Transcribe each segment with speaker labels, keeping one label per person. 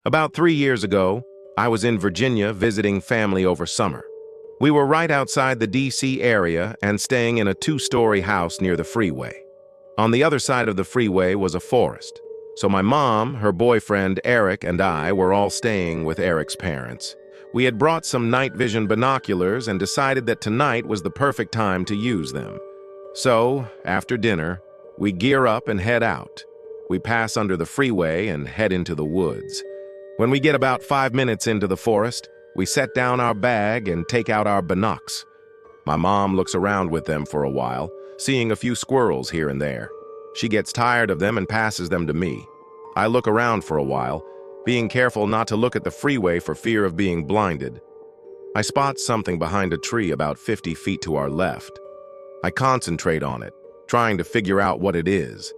Speaker 1: About 3 years ago, I was in Virginia visiting family over summer. We were right outside the DC area and staying in a two-story house near the freeway. On the other side of the freeway was a forest. So my mom, her boyfriend Eric, and I were all staying with Eric's parents. We had brought some night vision binoculars and decided that tonight was the perfect time to use them. So, after dinner, we gear up and head out. We pass under the freeway and head into the woods. When we get about 5 minutes into the forest, we set down our bag and take out our binocs. My mom looks around with them for a while, seeing a few squirrels here and there. She gets tired of them and passes them to me. I look around for a while, being careful not to look at the freeway for fear of being blinded. I spot something behind a tree about 50 feet to our left. I concentrate on it, trying to figure out what it is.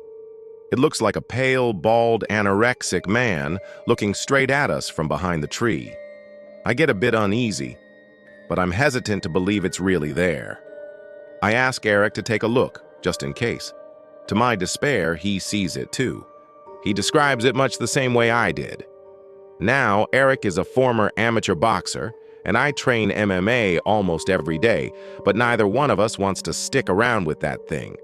Speaker 1: It looks like a pale, bald, anorexic man looking straight at us from behind the tree. I get a bit uneasy, but I'm hesitant to believe it's really there. I ask Eric to take a look, just in case. To my despair, he sees it too. He describes it much the same way I did. Now, Eric is a former amateur boxer, and I train MMA almost every day, but neither one of us wants to stick around with that thing.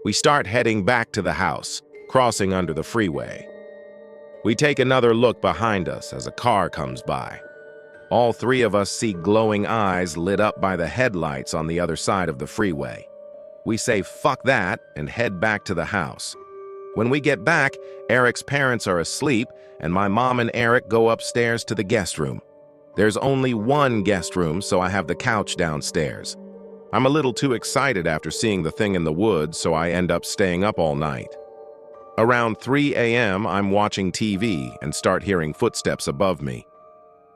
Speaker 1: We start heading back to the house, crossing under the freeway. We take another look behind us as a car comes by. All three of us see glowing eyes lit up by the headlights on the other side of the freeway. We say fuck that and head back to the house. When we get back, Eric's parents are asleep, and my mom and Eric go upstairs to the guest room. There's only one guest room, so I have the couch downstairs. I'm a little too excited after seeing the thing in the woods, so I end up staying up all night. Around 3 a.m., I'm watching TV and start hearing footsteps above me.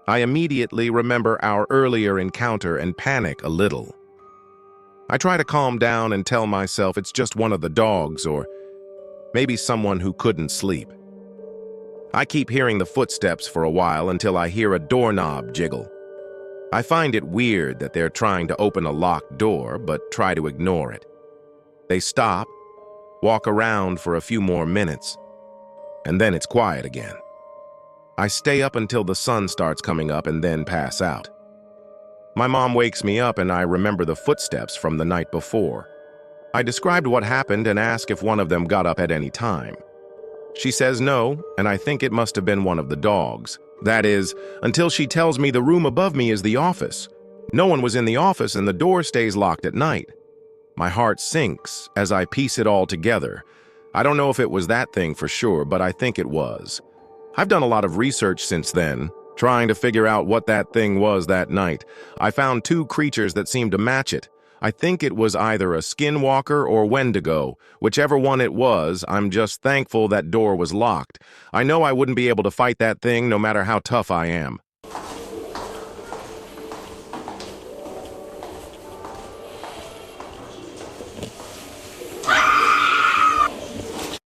Speaker 1: I immediately remember our earlier encounter and panic a little. I try to calm down and tell myself it's just one of the dogs or maybe someone who couldn't sleep. I keep hearing the footsteps for a while until I hear a doorknob jiggle. I find it weird that they're trying to open a locked door, but try to ignore it. They stop, walk around for a few more minutes, and then it's quiet again. I stay up until the sun starts coming up and then pass out. My mom wakes me up and I remember the footsteps from the night before. I described what happened and ask if one of them got up at any time. She says no, and I think it must have been one of the dogs. That is, until she tells me the room above me is the office. No one was in the office and the door stays locked at night. My heart sinks as I piece it all together. I don't know if it was that thing for sure, but I think it was. I've done a lot of research since then, trying to figure out what that thing was that night. I found two creatures that seemed to match it. I think it was either a skinwalker or wendigo. Whichever one it was, I'm just thankful that door was locked. I know I wouldn't be able to fight that thing no matter how tough I am.